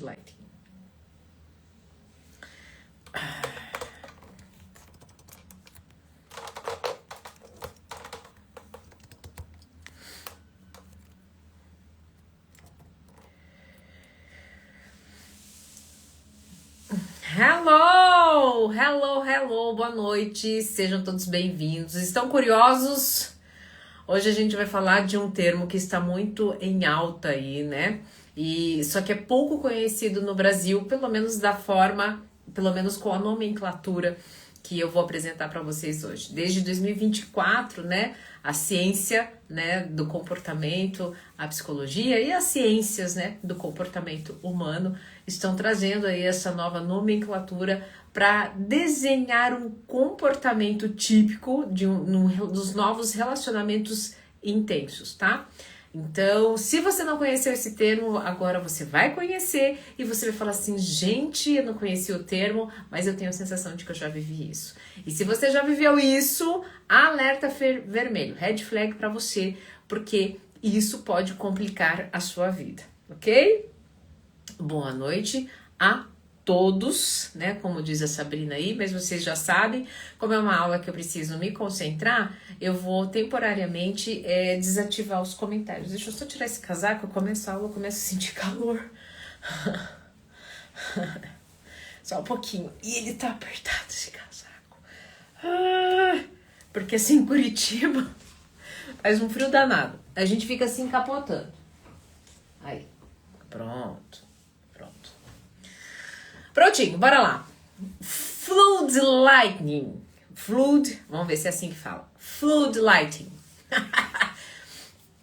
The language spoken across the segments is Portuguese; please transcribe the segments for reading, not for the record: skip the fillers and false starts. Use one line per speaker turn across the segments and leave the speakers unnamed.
Lighting. Hello, boa noite, sejam todos bem-vindos. Estão curiosos? Hoje a gente vai falar de um termo que está muito em alta aí, né? E só que é pouco conhecido no Brasil, pelo menos da forma, pelo menos com a nomenclatura que eu vou apresentar para vocês hoje. Desde 2024, né, a ciência, né, do comportamento, a psicologia e as ciências, né, do comportamento humano estão trazendo aí essa nova nomenclatura para desenhar um comportamento típico dos novos relacionamentos intensos, tá? Então, se você não conheceu esse termo, agora você vai conhecer e você vai falar assim, gente, eu não conheci o termo, mas eu tenho a sensação de que eu já vivi isso. E se você já viveu isso, alerta vermelho, red flag para você, porque isso pode complicar a sua vida, ok? Boa noite a todos, né, como diz a Sabrina aí, mas vocês já sabem, como é uma aula que eu preciso me concentrar, eu vou temporariamente desativar os comentários. Deixa eu só tirar esse casaco, eu começo a aula, eu começo a sentir calor. Só um pouquinho. E ele tá apertado, esse casaco. Porque assim, em Curitiba, faz um frio danado. A gente fica assim capotando. Aí, pronto. Prontinho, bora lá. Flood lighting. Flood, vamos ver se é assim que fala. Flood lighting.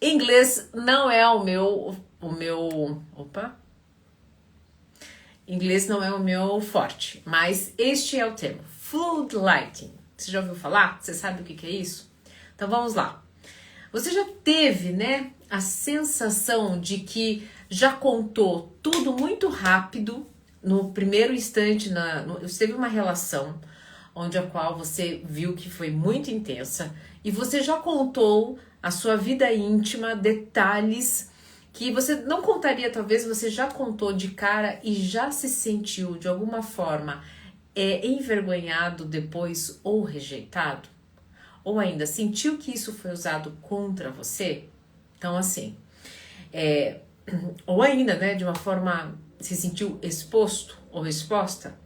Inglês não é Inglês não é o meu forte, mas este é o termo. Flood lighting. Você já ouviu falar? Você sabe o que é isso? Então vamos lá. Você já teve, né, a sensação de que já contou tudo muito rápido? No primeiro instante, você teve uma relação onde a qual você viu que foi muito intensa e você já contou a sua vida íntima, detalhes que você não contaria, talvez você já contou de cara e já se sentiu de alguma forma envergonhado depois ou rejeitado? Ou ainda sentiu que isso foi usado contra você? Então assim, ou ainda, né, de uma forma se sentiu exposto ou exposta?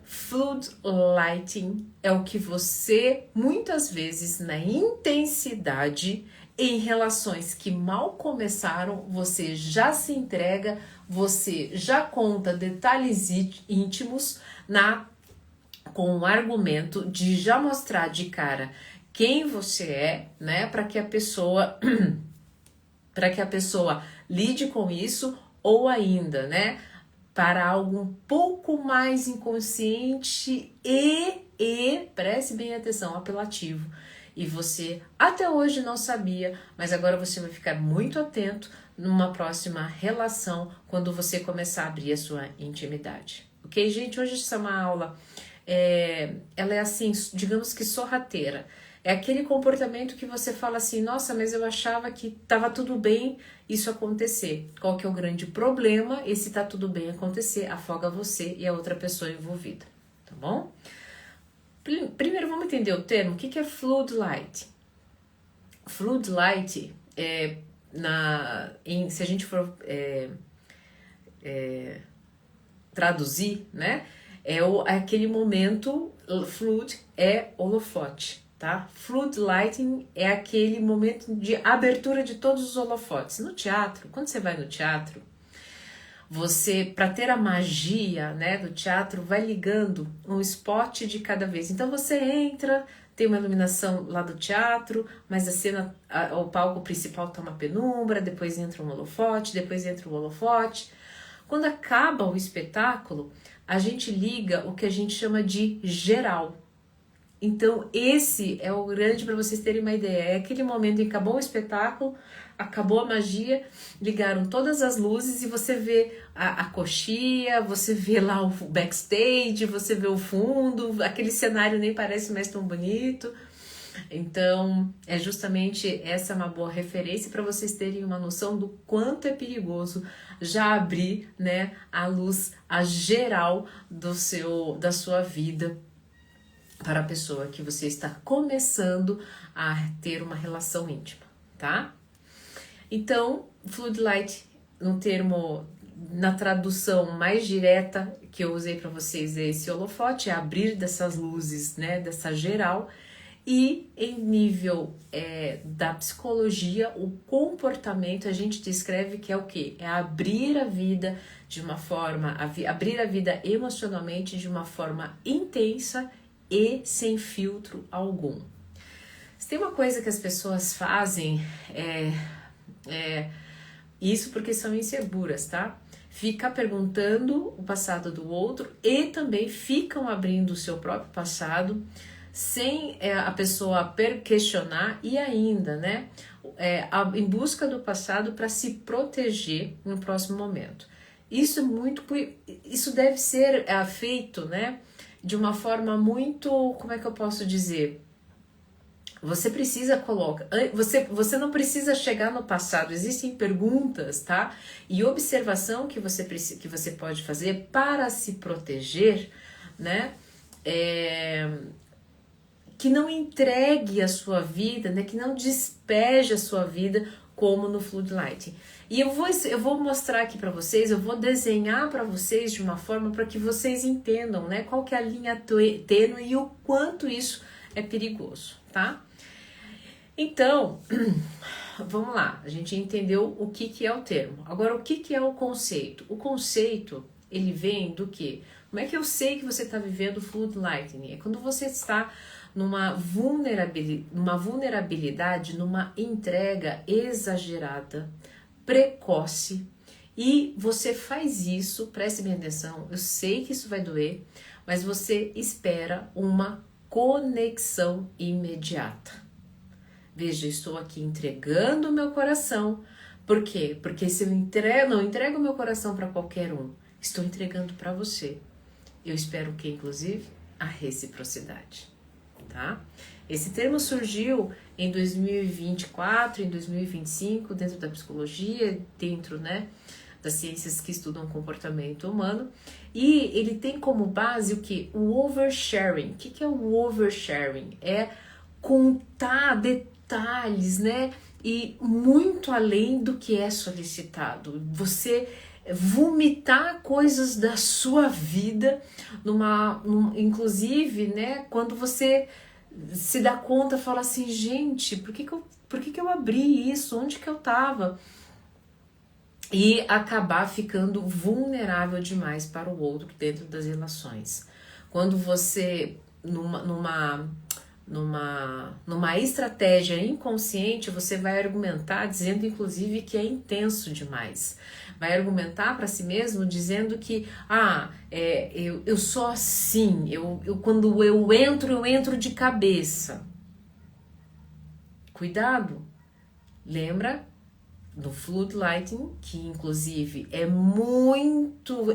Flood lighting é o que você, muitas vezes, na intensidade, em relações que mal começaram, você já se entrega, você já conta detalhes íntimos com o argumento de já mostrar de cara quem você é, né, para que a pessoa lide com isso, ou ainda, né, para algo um pouco mais inconsciente e preste bem atenção, apelativo. E você até hoje não sabia, mas agora você vai ficar muito atento numa próxima relação quando você começar a abrir a sua intimidade. Ok, gente? Hoje essa é uma aula, ela é assim, digamos que sorrateira. É aquele comportamento que você fala assim, nossa, mas eu achava que estava tudo bem isso acontecer. Qual que é o grande problema? Esse tá tudo bem acontecer, afoga você e a outra pessoa envolvida, tá bom? Primeiro vamos entender o termo, o que é flood light? Flood light, se a gente for traduzir, né? É aquele momento, flood é holofote. Tá? Flood lighting é aquele momento de abertura de todos os holofotes. No teatro, quando você vai no teatro, você, para ter a magia, né, do teatro, vai ligando um spot de cada vez. Então você entra, tem uma iluminação lá do teatro, mas a cena, o palco principal tá uma penumbra, depois entra um holofote, depois entra um holofote. Quando acaba o espetáculo, a gente liga o que a gente chama de geral. Então esse é o grande, para vocês terem uma ideia, é aquele momento em que acabou o espetáculo, acabou a magia, ligaram todas as luzes e você vê a coxia, você vê lá o backstage, você vê o fundo, aquele cenário nem parece mais tão bonito, Então, é justamente essa uma boa referência para vocês terem uma noção do quanto é perigoso já abrir, né, a luz a geral da sua vida para a pessoa que você está começando a ter uma relação íntima, tá? Então, Fluid Light, no termo, na tradução mais direta que eu usei para vocês, é esse holofote, é abrir dessas luzes, né, dessa geral. E em nível da psicologia, o comportamento a gente descreve que é o quê? É abrir a vida de uma forma, abrir a vida emocionalmente de uma forma intensa e sem filtro algum. Se tem uma coisa que as pessoas fazem, isso porque são inseguras, tá? Fica perguntando o passado do outro e também ficam abrindo o seu próprio passado sem a pessoa questionar e ainda, né, em busca do passado para se proteger no próximo momento. Isso deve ser feito, né, de uma forma muito, como é que eu posso dizer? Você precisa colocar, você não precisa chegar no passado, existem perguntas, tá? E observação que você pode fazer para se proteger, né? Que não entregue a sua vida, né? Que não despeje a sua vida como no Fluid Light. E eu vou mostrar aqui para vocês, eu vou desenhar para vocês de uma forma para que vocês entendam, né? Qual que é a linha tênue e o quanto isso é perigoso, tá? Então, vamos lá, a gente entendeu o que é o termo. Agora, o que é o conceito? O conceito, ele vem do quê? Como é que eu sei que você está vivendo Fluid Lightning? É quando você está numa vulnerabilidade, numa entrega exagerada, precoce, e você faz isso, preste bem atenção, eu sei que isso vai doer, mas você espera uma conexão imediata. Veja, estou aqui entregando o meu coração. Por quê? Porque se eu não entrego o meu coração para qualquer um, estou entregando para você. Eu espero que, inclusive, a reciprocidade, tá? Esse termo surgiu em 2024, em 2025, dentro da psicologia, dentro, né, das ciências que estudam o comportamento humano, e ele tem como base o que? O oversharing. O que é o oversharing? É contar detalhes, né? E muito além do que é solicitado. Você vomitar coisas da sua vida, inclusive, né? Quando você se dá conta, fala assim, gente, por que eu abri isso? Onde que eu tava? E acabar ficando vulnerável demais para o outro dentro das relações. Quando você, numa estratégia inconsciente, você vai argumentar dizendo, inclusive, que é intenso demais. Vai argumentar para si mesmo dizendo que eu sou assim, quando eu entro de cabeça. Cuidado! Lembra do Fluid Lighting, que inclusive é muito,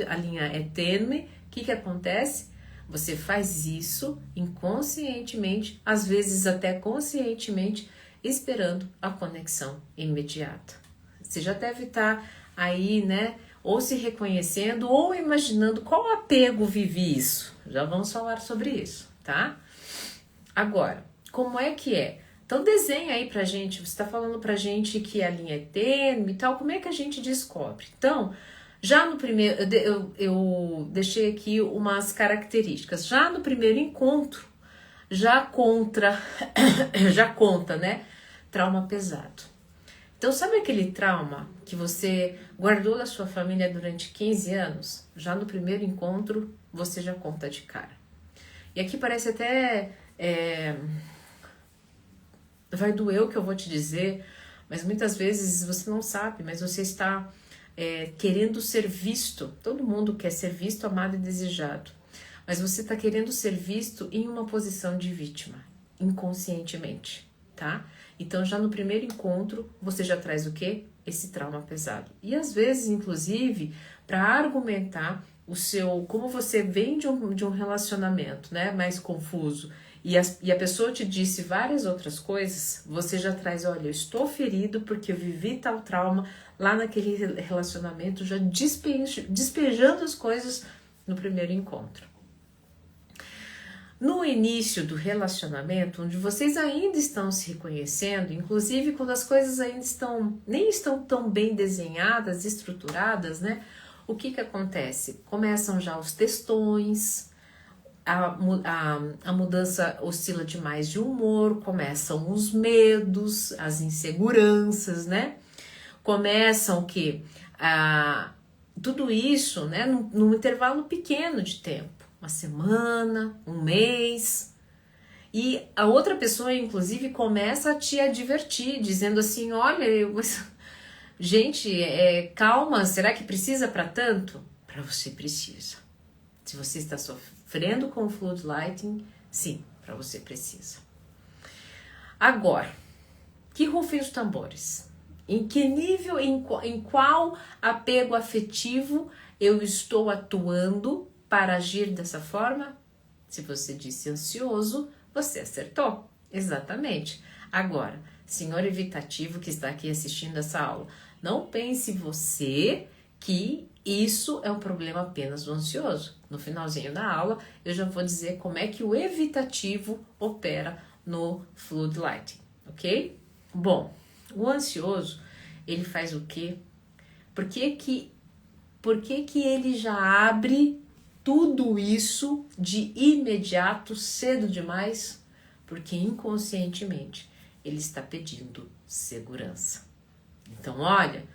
a linha é tênue. O que acontece? Você faz isso inconscientemente, às vezes até conscientemente, esperando a conexão imediata. Você já deve estar aí, né, ou se reconhecendo ou imaginando qual apego vive isso. Já vamos falar sobre isso, tá? Agora, como é que é? Então desenha aí pra gente, você está falando pra gente que a linha é tênue e tal, como é que a gente descobre? Então, já no primeiro, eu deixei aqui umas características. Já no primeiro encontro, já conta, né? Trauma pesado. Então, sabe aquele trauma que você guardou da sua família durante 15 anos? Já no primeiro encontro, você já conta de cara. E aqui parece até... vai doer o que eu vou te dizer, mas muitas vezes você não sabe, mas você está querendo ser visto. Todo mundo quer ser visto, amado e desejado, mas você está querendo ser visto em uma posição de vítima, inconscientemente, tá? Então já no primeiro encontro você já traz o quê? Esse trauma pesado. E às vezes, inclusive, para argumentar como você vem de um relacionamento, né, mais confuso, e a pessoa te disse várias outras coisas, você já traz, olha, eu estou ferido porque eu vivi tal trauma lá naquele relacionamento, já despejando as coisas no primeiro encontro. No início do relacionamento, onde vocês ainda estão se reconhecendo, inclusive quando as coisas ainda nem estão tão bem desenhadas, estruturadas, né? O que acontece? Começam já os textões, a mudança oscila demais de humor, começam os medos, as inseguranças, né? Começam que tudo isso, né, num intervalo pequeno de tempo. Uma semana, um mês, e a outra pessoa, inclusive, começa a te advertir, dizendo assim, olha, gente, calma, será que precisa para tanto? Para você precisa. Se você está sofrendo com Floodlighting, sim, para você precisa. Agora, que rufem os tambores. Em que nível, em qual apego afetivo eu estou atuando para agir dessa forma? Se você disse ansioso, você acertou. Exatamente. Agora, senhor evitativo que está aqui assistindo essa aula, não pense você que isso é um problema apenas do ansioso. No finalzinho da aula, eu já vou dizer como é que o evitativo opera no Floodlighting, ok? Bom, o ansioso, ele faz o quê? Por que que ele já abre tudo isso de imediato, cedo demais? Porque inconscientemente ele está pedindo segurança. Então, olha,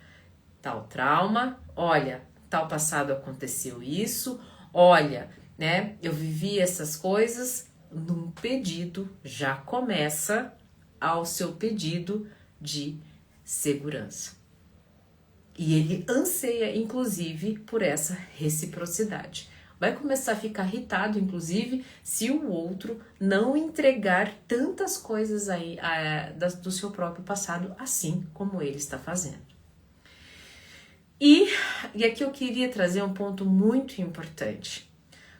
tal trauma, olha, tal passado aconteceu isso, olha, né, eu vivi essas coisas, num pedido, já começa ao seu pedido de segurança. E ele anseia, inclusive, por essa reciprocidade. Vai começar a ficar irritado, inclusive, se o outro não entregar tantas coisas aí do seu próprio passado, assim como ele está fazendo. E aqui eu queria trazer um ponto muito importante.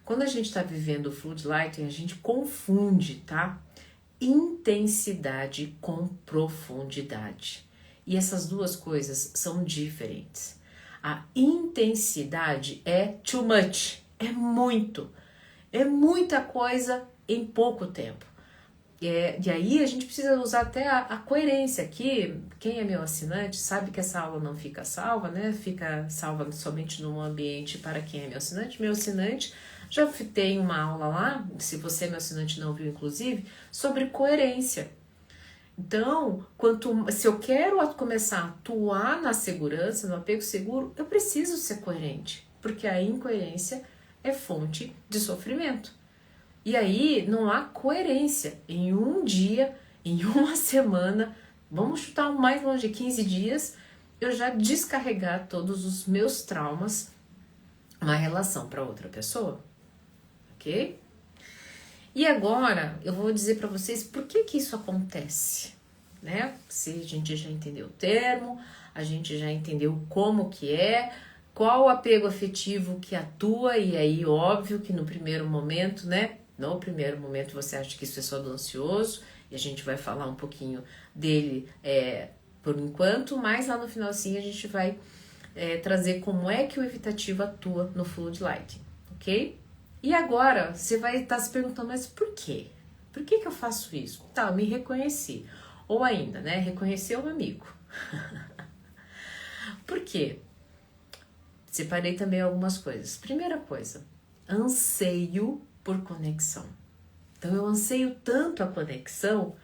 Quando a gente está vivendo o Floodlighting, a gente confunde, tá? Intensidade com profundidade. E essas duas coisas são diferentes. A intensidade é too much, é muita coisa em pouco tempo. E aí a gente precisa usar até a coerência aqui. Quem é meu assinante sabe que essa aula não fica salva, né? Fica salva somente no ambiente para quem é meu assinante. Meu assinante, já tem uma aula lá, se você é meu assinante não viu inclusive, sobre coerência. Então, se eu quero começar a atuar na segurança, no apego seguro, eu preciso ser coerente, porque a incoerência é fonte de sofrimento. E aí não há coerência em um dia, em uma semana, vamos chutar o mais longe, 15 dias, eu já descarregar todos os meus traumas na relação para outra pessoa, ok? E agora eu vou dizer para vocês por que isso acontece, né? Se a gente já entendeu o termo, a gente já entendeu como que é, qual o apego afetivo que atua, e aí óbvio que no primeiro momento, né? No primeiro momento você acha que isso é só do ansioso, e a gente vai falar um pouquinho dele por enquanto, mas lá no finalzinho a gente vai trazer como é que o evitativo atua no Floodlighting, ok? E agora você vai estar se perguntando, mas por quê? Por que eu faço isso? Tá, eu me reconheci. Ou ainda, né, reconhecer um amigo. Por quê? Separei também algumas coisas. Primeira coisa, anseio por conexão. Então eu anseio tanto a conexão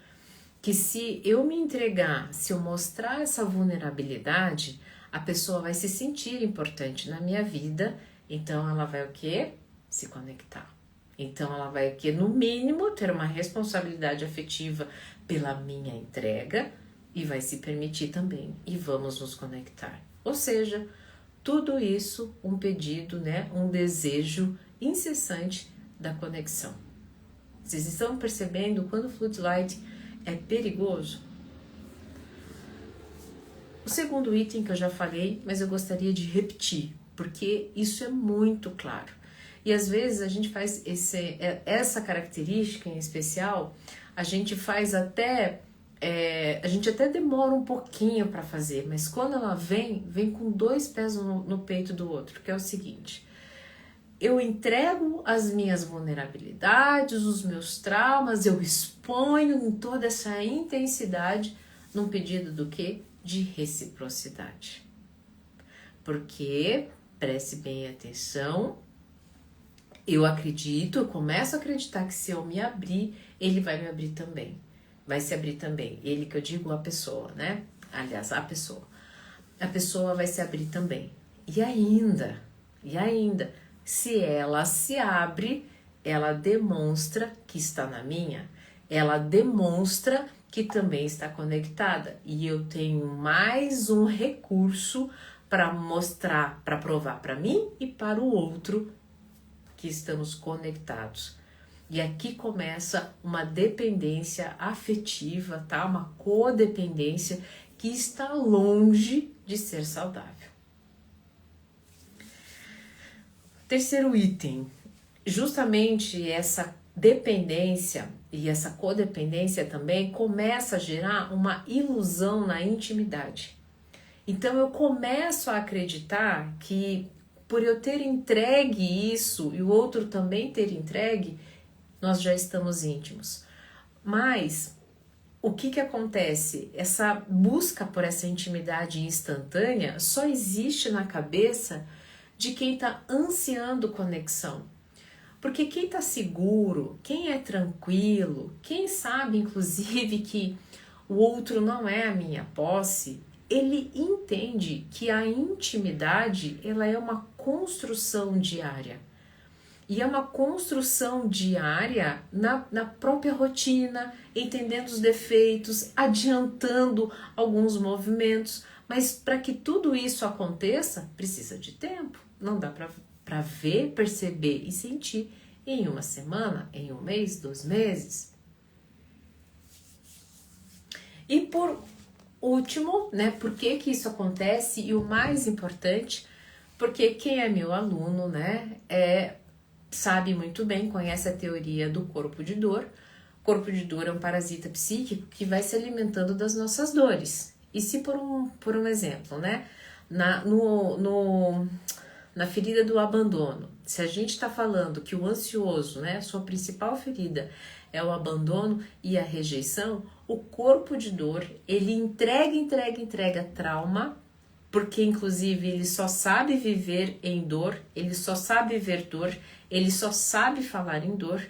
que se eu me entregar, se eu mostrar essa vulnerabilidade, a pessoa vai se sentir importante na minha vida, então ela vai o quê? Se conectar. Então ela vai o quê? No mínimo ter uma responsabilidade afetiva pela minha entrega e vai se permitir também, e vamos nos conectar. Ou seja, tudo isso um pedido, né? Um desejo incessante da conexão. Vocês estão percebendo quando o Floodlight é perigoso? O segundo item que eu já falei, mas eu gostaria de repetir, porque isso é muito claro. E às vezes a gente faz essa característica em especial, a gente faz até, a gente até demora um pouquinho para fazer, mas quando ela vem com 2 pés no peito do outro, que é o seguinte: eu entrego as minhas vulnerabilidades, os meus traumas, eu exponho em toda essa intensidade num pedido do quê? De reciprocidade. Porque, preste bem atenção, eu começo a acreditar que se eu me abrir, ele vai me abrir também. Vai se abrir também. Ele, que eu digo, a pessoa, né? Aliás, a pessoa. A pessoa vai se abrir também. E ainda, se ela se abre, ela demonstra que está na minha. Ela demonstra que também está conectada. E eu tenho mais um recurso para mostrar, para provar para mim e para o outro que estamos conectados. E aqui começa uma dependência afetiva, tá? Uma codependência que está longe de ser saudável. Terceiro item, justamente essa dependência e essa codependência também começa a gerar uma ilusão na intimidade. Então eu começo a acreditar que por eu ter entregue isso e o outro também ter entregue, nós já estamos íntimos. Mas o que acontece? Essa busca por essa intimidade instantânea só existe na cabeça de quem está ansiando conexão. Porque quem está seguro, quem é tranquilo, quem sabe inclusive que o outro não é a minha posse, ele entende que a intimidade ela é uma construção diária. E é uma construção diária na própria rotina, entendendo os defeitos, adiantando alguns movimentos. Mas para que tudo isso aconteça, precisa de tempo. Não dá para ver, perceber e sentir em uma semana, em um mês, 2 meses. E por último, né, por que isso acontece? E o mais importante, porque quem é meu aluno, né, sabe muito bem, conhece a teoria do corpo de dor. O corpo de dor é um parasita psíquico que vai se alimentando das nossas dores. E se por um exemplo, né, na ferida do abandono, se a gente está falando que o ansioso, né, a sua principal ferida é o abandono e a rejeição, o corpo de dor, ele entrega trauma, porque inclusive ele só sabe viver em dor, ele só sabe ver dor, ele só sabe falar em dor,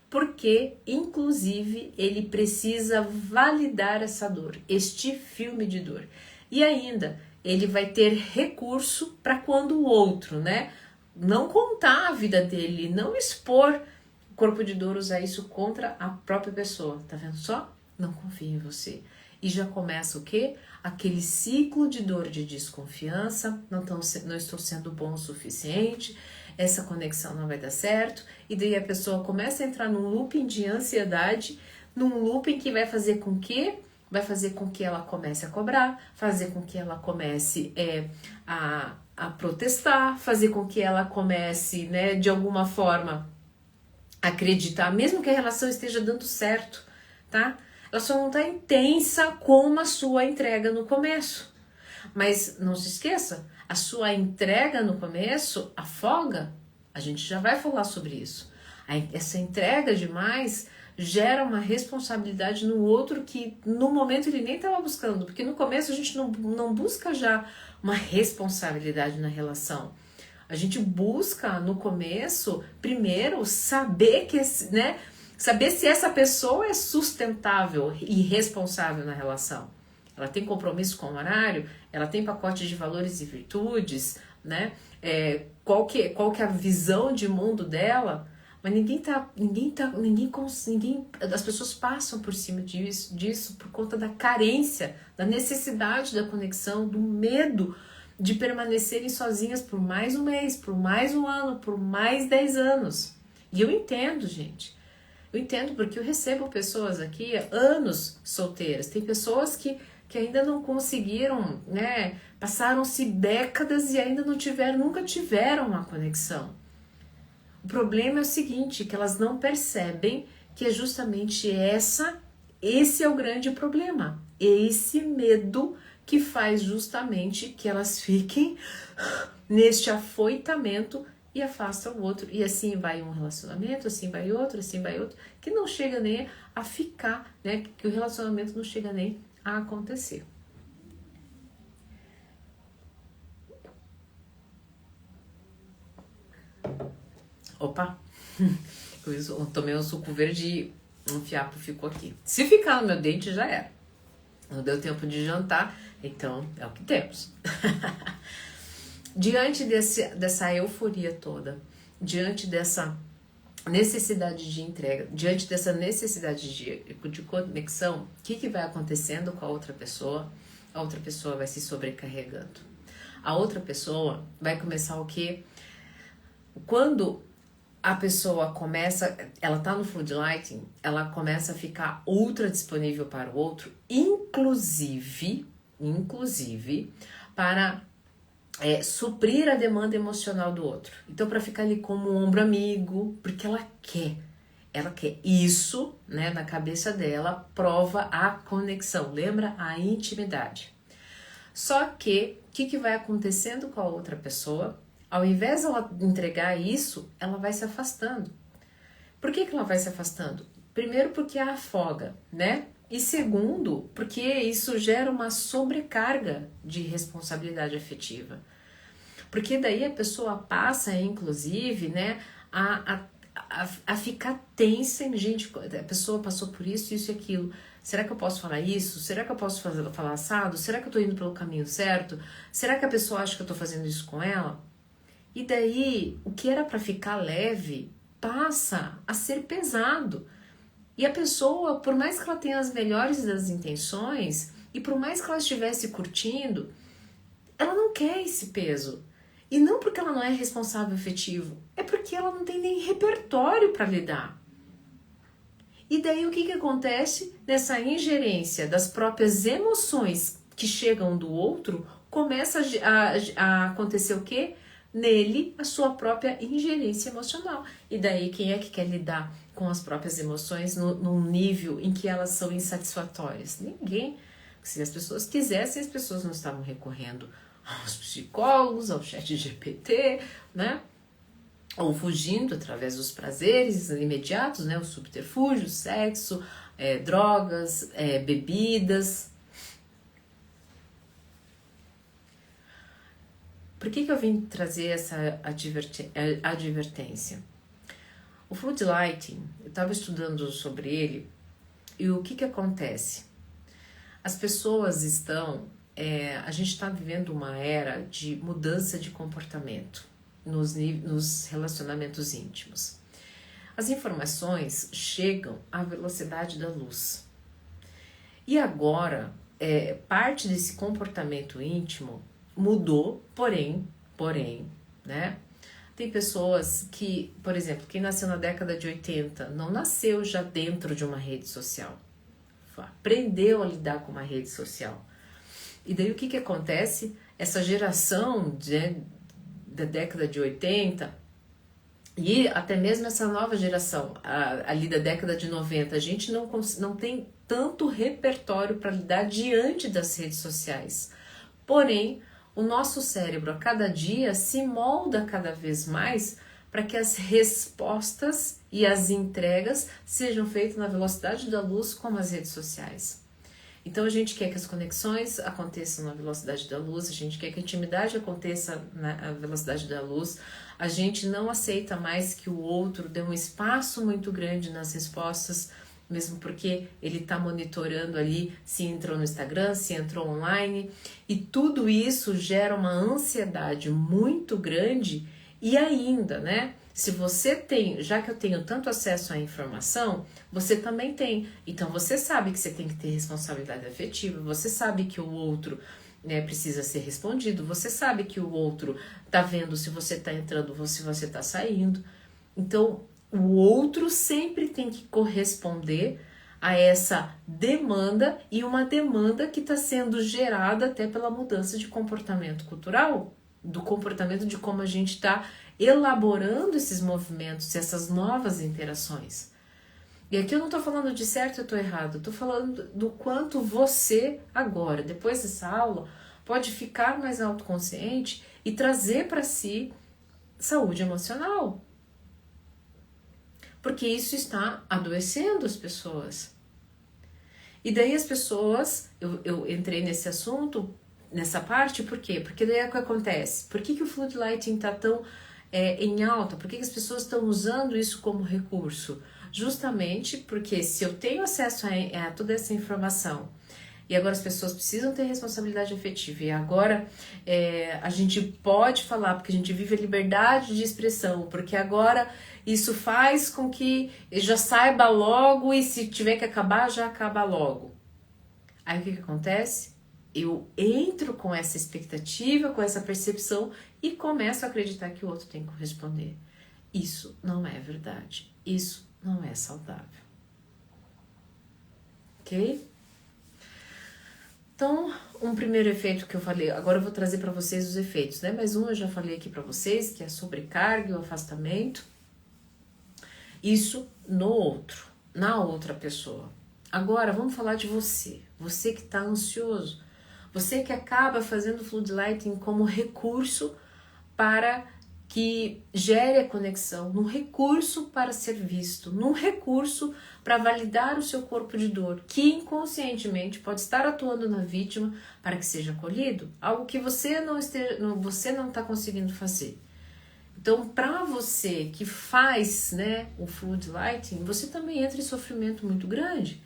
porque inclusive ele precisa validar essa dor, este filme de dor. E ainda, ele vai ter recurso para quando o outro, né, não contar a vida dele, não expor o corpo de dor, usar isso contra a própria pessoa, tá vendo só? Não confia em você. E já começa o quê? Aquele ciclo de dor, de desconfiança, não estou sendo bom o suficiente, essa conexão não vai dar certo, e daí a pessoa começa a entrar num looping de ansiedade, num looping que vai fazer com que ela comece a cobrar, fazer com que ela comece a protestar, fazer com que ela comece, né, de alguma forma, acreditar, mesmo que a relação esteja dando certo, tá? Ela só não está intensa como a sua entrega no começo. Mas não se esqueça, a sua entrega no começo afoga. A gente já vai falar sobre isso. Essa entrega demais gera uma responsabilidade no outro que no momento ele nem estava buscando. Porque no começo a gente não busca já uma responsabilidade na relação. A gente busca no começo, primeiro, saber que, né? Saber se essa pessoa é sustentável e responsável na relação. Ela tem compromisso com o horário, ela tem pacote de valores e virtudes, né? Qual que é a visão de mundo dela? Mas as pessoas passam por cima disso por conta da carência, da necessidade da conexão, do medo de permanecerem sozinhas por mais um mês, por mais um ano, por mais 10 anos. E eu entendo, gente. Eu entendo porque eu recebo pessoas aqui há anos solteiras. Tem pessoas que ainda não conseguiram, né? Passaram-se décadas e ainda nunca tiveram uma conexão. O problema é o seguinte, que elas não percebem que é justamente esse é o grande problema. Esse medo que faz justamente que elas fiquem neste afoitamento e afasta o outro. E assim vai um relacionamento, assim vai outro, que não chega nem a ficar, né? Que o relacionamento não chega nem a acontecer. Opa! Eu tomei um suco verde e um fiapo ficou aqui. Se ficar no meu dente, já era. Não deu tempo de jantar, então é o que temos. Diante dessa euforia toda, diante dessa necessidade de entrega, diante dessa necessidade de conexão, o que vai acontecendo com a outra pessoa? A outra pessoa vai se sobrecarregando. A outra pessoa vai começar o quê? Quando a pessoa começa, ela tá no floodlighting, ela começa a ficar ultra disponível para o outro, inclusive para suprir a demanda emocional do outro. Então, para ficar ali como um ombro amigo, porque ela quer isso, né, na cabeça dela, prova a conexão, lembra? A intimidade. Só que, o que vai acontecendo com a outra pessoa? Ao invés de ela entregar isso, ela vai se afastando. Por que ela vai se afastando? Primeiro, porque a afoga, né? E segundo, porque isso gera uma sobrecarga de responsabilidade afetiva. Porque daí a pessoa passa, inclusive, né, a ficar tensa em gente, a pessoa passou por isso, isso e aquilo. Será que eu posso falar isso? Será que eu posso falar assado? Será que eu tô indo pelo caminho certo? Será que a pessoa acha que eu tô fazendo isso com ela? E daí, o que era para ficar leve, passa a ser pesado. E a pessoa, por mais que ela tenha as melhores das intenções, e por mais que ela estivesse curtindo, ela não quer esse peso. E não porque ela não é responsável afetivo, é porque ela não tem nem repertório para lidar. E daí o que acontece? Nessa ingerência das próprias emoções que chegam do outro, começa a acontecer o quê? Nele, a sua própria ingerência emocional. E daí, quem é que quer lidar com as próprias emoções num nível em que elas são insatisfatórias? Ninguém. Se as pessoas quisessem, as pessoas não estavam recorrendo aos psicólogos, ao chat GPT, né? Ou fugindo através dos prazeres imediatos, né? O subterfúgio, sexo, drogas, bebidas. Por que eu vim trazer essa advertência? O floodlighting, eu estava estudando sobre ele, e o que acontece? As pessoas a gente está vivendo uma era de mudança de comportamento nos relacionamentos íntimos. As informações chegam à velocidade da luz. E agora, parte desse comportamento íntimo mudou, porém, né? Tem pessoas que, por exemplo, quem nasceu na década de 80 não nasceu já dentro de uma rede social. Aprendeu a lidar com uma rede social. E daí o que acontece? Essa geração da década de 80 e até mesmo essa nova geração, ali da década de 90, a gente não tem tanto repertório para lidar diante das redes sociais. Porém, o nosso cérebro a cada dia se molda cada vez mais para que as respostas e as entregas sejam feitas na velocidade da luz como as redes sociais. Então a gente quer que as conexões aconteçam na velocidade da luz, a gente quer que a intimidade aconteça na velocidade da luz, a gente não aceita mais que o outro dê um espaço muito grande nas respostas, mesmo porque ele está monitorando ali se entrou no Instagram, se entrou online, e tudo isso gera uma ansiedade muito grande. E ainda, né? Se você tem, já que eu tenho tanto acesso à informação, você também tem. Então você sabe que você tem que ter responsabilidade afetiva, você sabe que o outro, né, precisa ser respondido, você sabe que o outro tá vendo se você tá entrando ou se você tá saindo. Então o outro sempre tem que corresponder a essa demanda, e uma demanda que está sendo gerada até pela mudança de comportamento cultural. do comportamento, de como a gente está elaborando esses movimentos, essas novas interações. E aqui eu não estou falando de certo ou estou errado, eu estou falando do quanto você agora, depois dessa aula, pode ficar mais autoconsciente e trazer para si saúde emocional. Porque isso está adoecendo as pessoas. E daí as pessoas, eu entrei nesse assunto, nessa parte, por quê? Porque daí é o que acontece. Por que o Flood Lighting está tão em alta? Por que as pessoas estão usando isso como recurso? Justamente porque se eu tenho acesso a toda essa informação, e agora as pessoas precisam ter responsabilidade afetiva, e agora a gente pode falar, porque a gente vive a liberdade de expressão, porque agora isso faz com que já saiba logo, e se tiver que acabar, já acaba logo. Aí o que acontece? Eu entro com essa expectativa, com essa percepção, e começo a acreditar que o outro tem que corresponder. Isso não é verdade. Isso não é saudável. Ok? Então, um primeiro efeito que eu falei, agora eu vou trazer para vocês os efeitos, né? Mas eu já falei aqui para vocês, que é a sobrecarga e o afastamento. Isso no outro, na outra pessoa. Agora, vamos falar de você. Você que está ansioso. Você que acaba fazendo o Flood Lighting como recurso para que gere a conexão, num recurso para ser visto, num recurso para validar o seu corpo de dor, que inconscientemente pode estar atuando na vítima para que seja acolhido, algo que você não está conseguindo fazer. Então, para você que faz, né, o Flood Lighting, você também entra em sofrimento muito grande.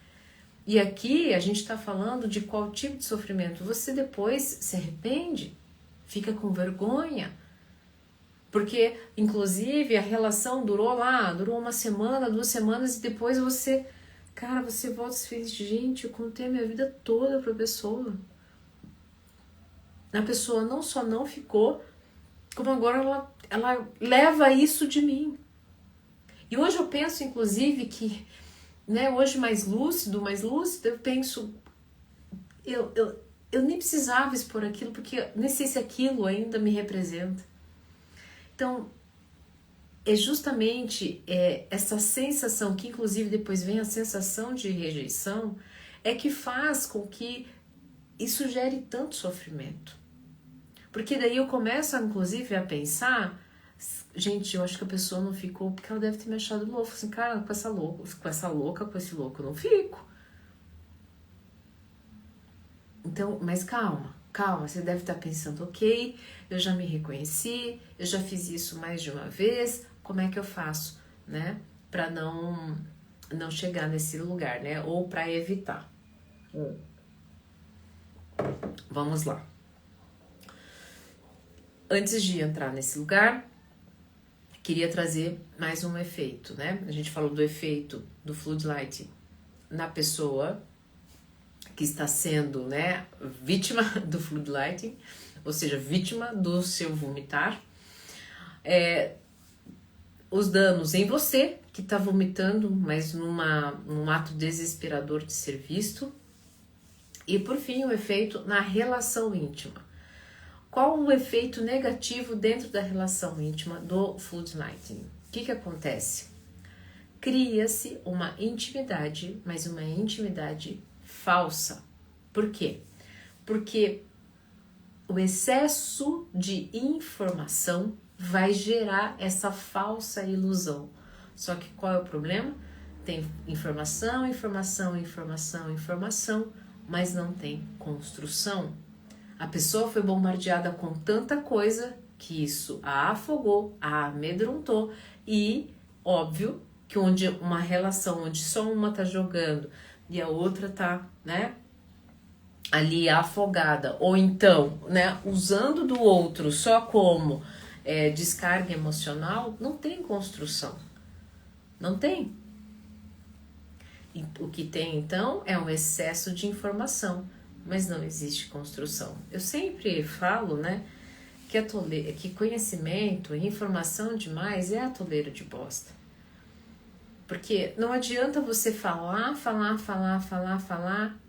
E aqui a gente está falando de qual tipo de sofrimento. Você depois se arrepende, fica com vergonha, porque, inclusive, a relação durou uma semana, 2 semanas, e depois você volta e fez, gente, eu contei a minha vida toda pra pessoa. A pessoa não só não ficou, como agora ela leva isso de mim. E hoje eu penso, inclusive, que, né, hoje mais lúcido, eu penso, eu nem precisava expor aquilo, porque nem sei se aquilo ainda me representa. Então, é justamente essa sensação, que inclusive depois vem a sensação de rejeição, é que faz com que isso gere tanto sofrimento. Porque daí eu começo, inclusive, a pensar, gente, eu acho que a pessoa não ficou porque ela deve ter me achado louco. Assim, cara, com esse louco, eu não fico. Então, mas calma, você deve estar pensando, ok, eu já me reconheci, eu já fiz isso mais de uma vez, como é que eu faço, né, para não chegar nesse lugar, né, ou para evitar. Vamos lá. Antes de entrar nesse lugar, queria trazer mais um efeito, né, a gente falou do efeito do Flood Lighting na pessoa que está sendo, né, vítima do Flood Lighting, ou seja, vítima do seu vomitar, os danos em você, que está vomitando, mas num ato desesperador de ser visto, e por fim o efeito na relação íntima. Qual o efeito negativo dentro da relação íntima do Flood Lighting? O que acontece? Cria-se uma intimidade, mas uma intimidade falsa. Por quê? Porque o excesso de informação vai gerar essa falsa ilusão. Só que qual é o problema? Tem informação, mas não tem construção. A pessoa foi bombardeada com tanta coisa que isso a afogou, a amedrontou, e óbvio que onde uma relação onde só uma tá jogando e a outra tá, né, ali afogada, ou então, né, usando do outro só como descarga emocional, não tem construção. Não tem. E o que tem, então, é um excesso de informação, mas não existe construção. Eu sempre falo, né, que conhecimento e informação demais é a toleira de bosta. Porque não adianta você falar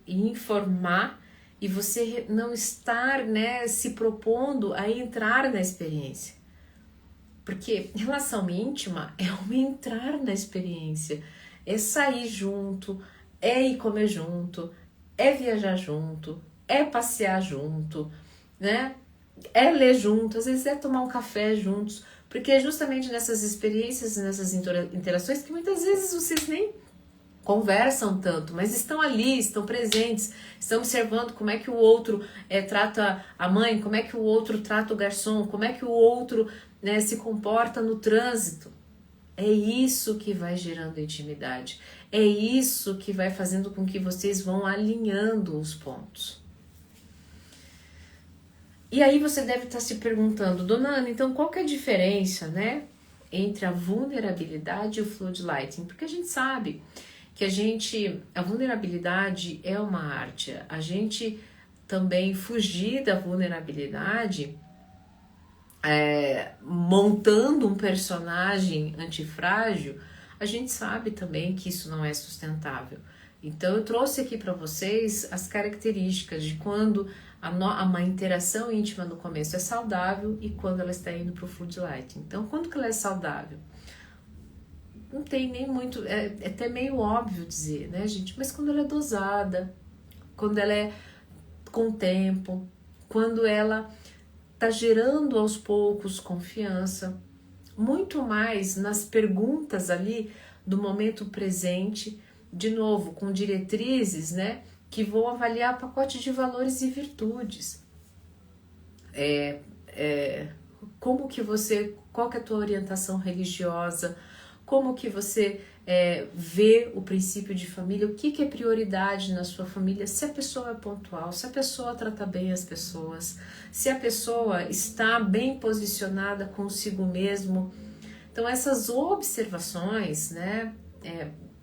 e informar e você não estar, né, se propondo a entrar na experiência. Porque relação íntima é um entrar na experiência, é sair junto, é ir comer junto, é viajar junto, é passear junto, né? É ler junto, às vezes é tomar um café juntos, porque é justamente nessas experiências, nessas interações que muitas vezes vocês nem conversam tanto, mas estão ali, estão presentes, estão observando como é que o outro trata a mãe, como é que o outro trata o garçom, como é que o outro, né, se comporta no trânsito. É isso que vai gerando intimidade, é isso que vai fazendo com que vocês vão alinhando os pontos. E aí você deve estar se perguntando, Dona Ana, então qual que é a diferença, né, entre a vulnerabilidade e o floodlighting? Porque a gente sabe que a vulnerabilidade é uma arte. A gente também fugir da vulnerabilidade montando um personagem antifrágil, a gente sabe também que isso não é sustentável. Então eu trouxe aqui para vocês as características de quando uma interação íntima no começo é saudável e quando ela está indo para o floodlight. Então quando que ela é saudável? Não tem nem muito, é até meio óbvio dizer, né, gente? Mas quando ela é dosada, quando ela é com tempo, quando ela tá gerando aos poucos confiança, muito mais nas perguntas ali do momento presente, de novo, com diretrizes, né, que vão avaliar pacote de valores e virtudes. Como que você, qual que é a tua orientação religiosa, como que você vê o princípio de família, o que é prioridade na sua família, se a pessoa é pontual, se a pessoa trata bem as pessoas, se a pessoa está bem posicionada consigo mesmo. Então essas observações, né,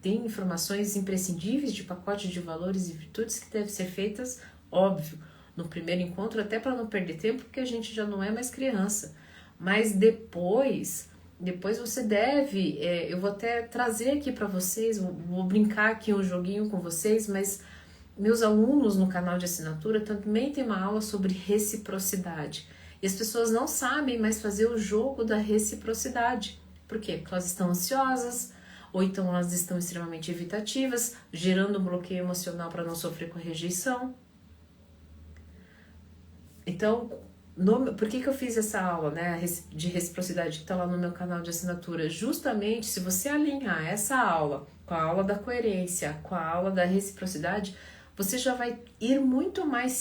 tem informações imprescindíveis de pacote de valores e virtudes que devem ser feitas, óbvio, no primeiro encontro, até para não perder tempo, porque a gente já não é mais criança. Mas depois você deve, eu vou até trazer aqui para vocês, vou brincar aqui um joguinho com vocês, mas meus alunos no canal de assinatura também tem uma aula sobre reciprocidade. E as pessoas não sabem mais fazer o jogo da reciprocidade. Por quê? Porque elas estão ansiosas, ou então elas estão extremamente evitativas, gerando um bloqueio emocional para não sofrer com a rejeição. Então, por que eu fiz essa aula, né, de reciprocidade que está lá no meu canal de assinatura? Justamente, se você alinhar essa aula com a aula da coerência, com a aula da reciprocidade, você já vai ir muito mais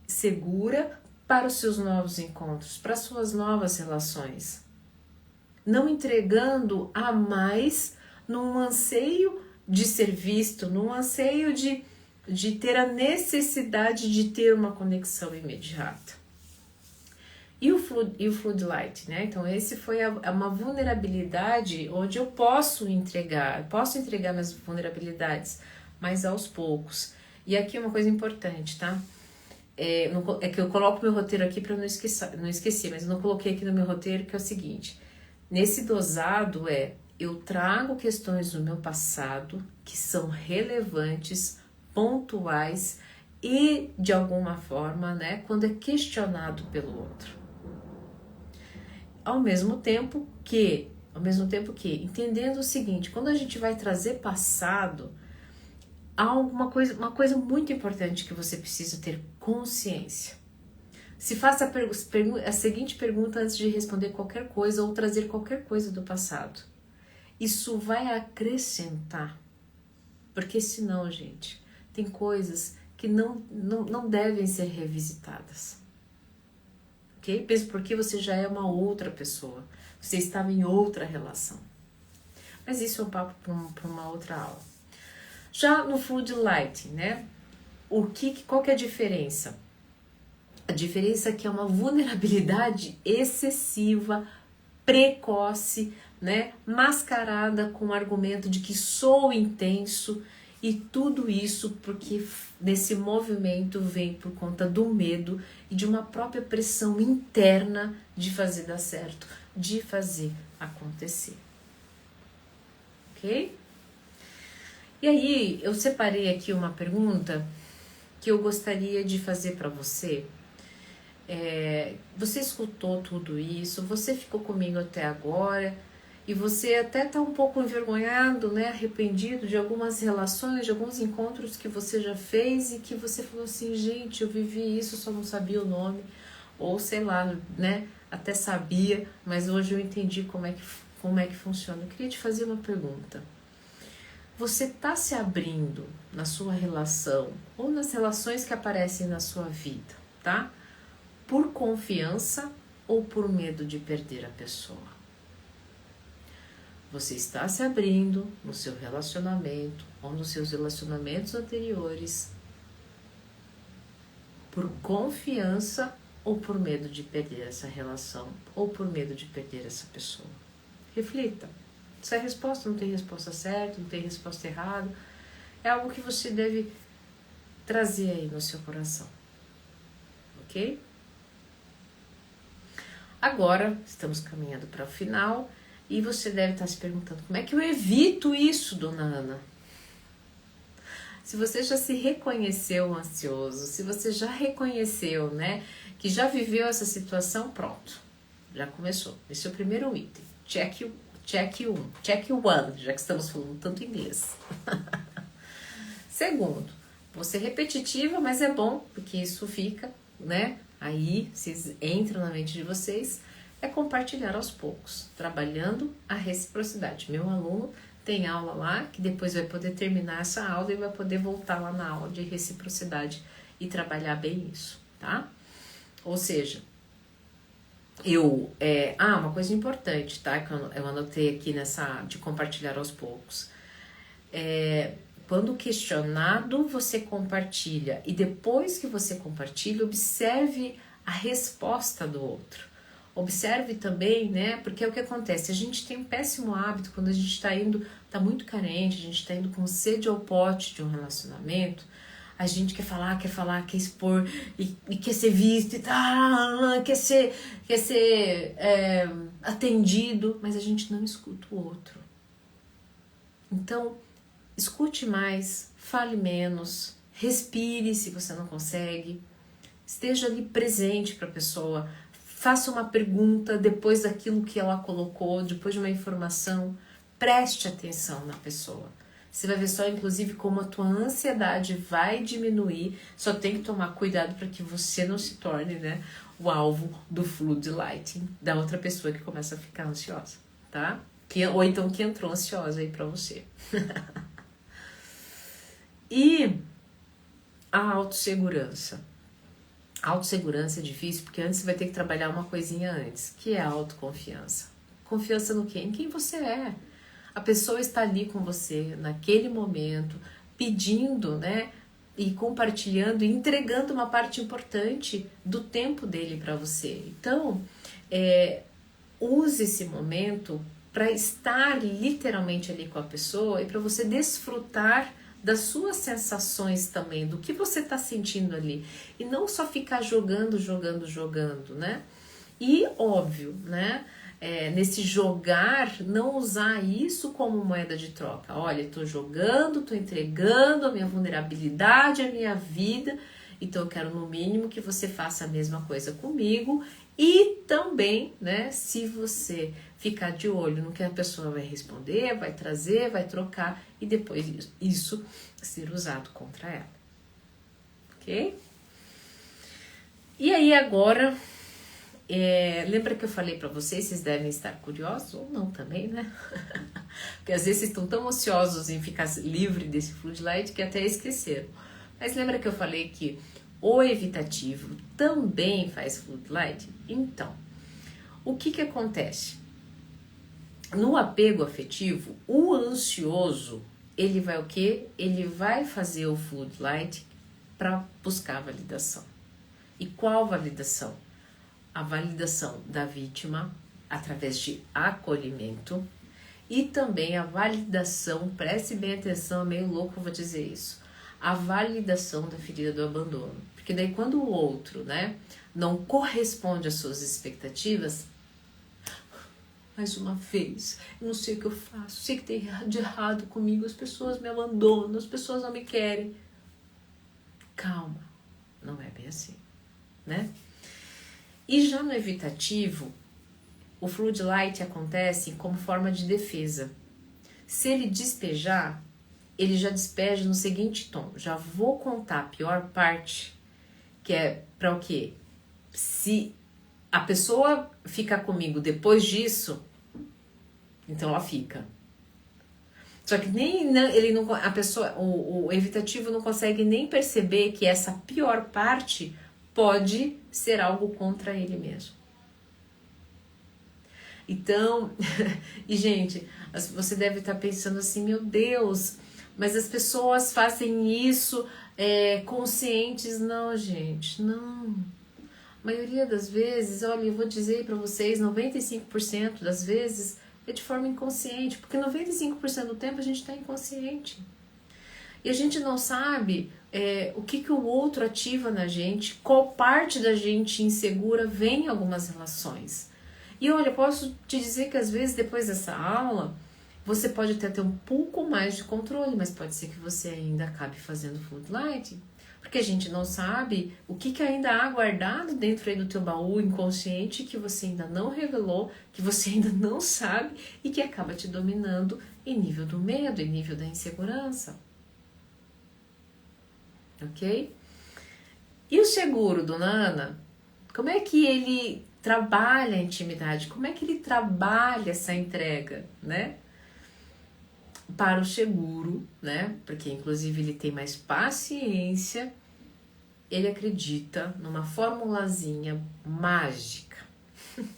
segura para os seus novos encontros, para as suas novas relações. Não entregando a mais num anseio de ser visto, num anseio de ter a necessidade de ter uma conexão imediata. E o floodlight, né? Então esse foi uma vulnerabilidade onde eu posso entregar minhas vulnerabilidades, mas aos poucos. E aqui uma coisa importante, tá? É que eu coloco meu roteiro aqui para não esquecer, mas eu não coloquei aqui no meu roteiro, que é o seguinte: nesse dosado eu trago questões do meu passado que são relevantes, pontuais e de alguma forma, né, quando é questionado pelo outro. Ao mesmo tempo que, entendendo o seguinte, quando a gente vai trazer passado, há uma coisa muito importante que você precisa ter consciência. Se faça a seguinte pergunta antes de responder qualquer coisa ou trazer qualquer coisa do passado. Isso vai acrescentar, porque senão, gente, tem coisas que não devem ser revisitadas. Ok? Mesmo porque você já é uma outra pessoa, você estava em outra relação. Mas isso é um papo para uma outra aula. Já no floodlight, né? Qual que é a diferença? A diferença é que é uma vulnerabilidade excessiva, precoce, né? Mascarada com o argumento de que sou intenso, e tudo isso porque nesse movimento vem por conta do medo e de uma própria pressão interna de fazer dar certo, de fazer acontecer. Ok? E aí eu separei aqui uma pergunta que eu gostaria de fazer para você, você escutou tudo isso, você ficou comigo até agora, e você até está um pouco envergonhado, né, arrependido de algumas relações, de alguns encontros que você já fez e que você falou assim, gente, eu vivi isso, só não sabia o nome, ou sei lá, né, até sabia, mas hoje eu entendi como é que funciona. Eu queria te fazer uma pergunta. Você está se abrindo na sua relação ou nas relações que aparecem na sua vida, tá? Por confiança ou por medo de perder a pessoa? Você está se abrindo no seu relacionamento ou nos seus relacionamentos anteriores por confiança ou por medo de perder essa relação ou por medo de perder essa pessoa? Reflita. Essa é a resposta, não tem resposta certa, não tem resposta errada. É algo que você deve trazer aí no seu coração. Ok? Agora, estamos caminhando para o final. E você deve estar se perguntando, como é que eu evito isso, dona Ana? Se você já se reconheceu ansioso, se você já reconheceu, né, que já viveu essa situação, pronto, já começou. Esse é o primeiro item. Check one, já que estamos falando tanto inglês. Segundo, vou ser repetitiva, mas é bom, porque isso fica, né, aí, vocês entram na mente de vocês, é compartilhar aos poucos, trabalhando a reciprocidade. Meu aluno tem aula lá, que depois vai poder terminar essa aula e vai poder voltar lá na aula de reciprocidade e trabalhar bem isso, tá? Ou seja, uma coisa importante, tá? Que eu anotei aqui nessa de compartilhar aos poucos. Quando questionado, você compartilha e depois que você compartilha, observe a resposta do outro. Observe também, né, porque é o que acontece, a gente tem um péssimo hábito quando a gente está muito carente, a gente está indo com sede ao pote de um relacionamento, a gente quer falar, quer expor, e quer ser visto, quer ser atendido, mas a gente não escuta o outro. Então, escute mais, fale menos, respire se você não consegue, esteja ali presente para a pessoa, faça uma pergunta depois daquilo que ela colocou, depois de uma informação, preste atenção na pessoa. Você vai ver só, inclusive, como a tua ansiedade vai diminuir, só tem que tomar cuidado para que você não se torne, né, o alvo do floodlighting da outra pessoa que começa a ficar ansiosa, tá? Ou então que entrou ansiosa aí para você. E a autossegurança. A autossegurança é difícil porque antes você vai ter que trabalhar uma coisinha antes, que é a autoconfiança. Confiança no quê? Em quem você é. A pessoa está ali com você naquele momento, pedindo, né, e compartilhando, e entregando uma parte importante do tempo dele para você. Então, use esse momento para estar literalmente ali com a pessoa e para você desfrutar das suas sensações também, do que você está sentindo ali. E não só ficar jogando, né? E óbvio, né? Nesse jogar, não usar isso como moeda de troca. Olha, estou jogando, estou entregando a minha vulnerabilidade, a minha vida, então eu quero no mínimo que você faça a mesma coisa comigo. E também, né, se você ficar de olho no que a pessoa vai responder, vai trazer, vai trocar e depois isso ser usado contra ela. Ok? E aí agora, lembra que eu falei para vocês devem estar curiosos ou não também, né? Porque às vezes vocês estão tão ansiosos em ficar livre desse floodlight que até esqueceram. Mas lembra que eu falei que o evitativo também faz floodlight? Então, o que acontece? No apego afetivo, o ansioso, ele vai o quê? Ele vai fazer o floodlight para buscar a validação. E qual validação? A validação da vítima através de acolhimento e também a validação, preste bem atenção, é meio louco eu vou dizer isso, a validação da ferida do abandono. Porque daí quando o outro, né, não corresponde às suas expectativas, mais uma vez, eu não sei o que eu faço, sei que tem de errado comigo, as pessoas me abandonam, as pessoas não me querem. Calma, não é bem assim, né? E já no evitativo, o Flood Light acontece como forma de defesa. Se ele despejar, ele já despeja no seguinte tom: já vou contar a pior parte, que é para o quê? Se a pessoa ficar comigo depois disso, então ela fica. Só que a pessoa, o evitativo não consegue nem perceber que essa pior parte pode ser algo contra ele mesmo. Então, e gente, você deve estar pensando assim, meu Deus, mas as pessoas fazem isso conscientes. Não, gente, não. A maioria das vezes, olha, eu vou dizer para vocês, 95% das vezes é de forma inconsciente, porque 95% do tempo a gente está inconsciente. E a gente não sabe o que o outro ativa na gente, qual parte da gente insegura vem em algumas relações. E olha, posso te dizer que às vezes depois dessa aula, você pode até ter um pouco mais de controle, mas pode ser que você ainda acabe fazendo Flood Light, porque a gente não sabe o que ainda há guardado dentro aí do teu baú inconsciente que você ainda não revelou, que você ainda não sabe e que acaba te dominando em nível do medo, em nível da insegurança. Ok? E o seguro do Nana, como é que ele trabalha a intimidade? Como é que ele trabalha essa entrega, né? Para o seguro, né? Porque inclusive ele tem mais paciência, ele acredita numa formulazinha mágica.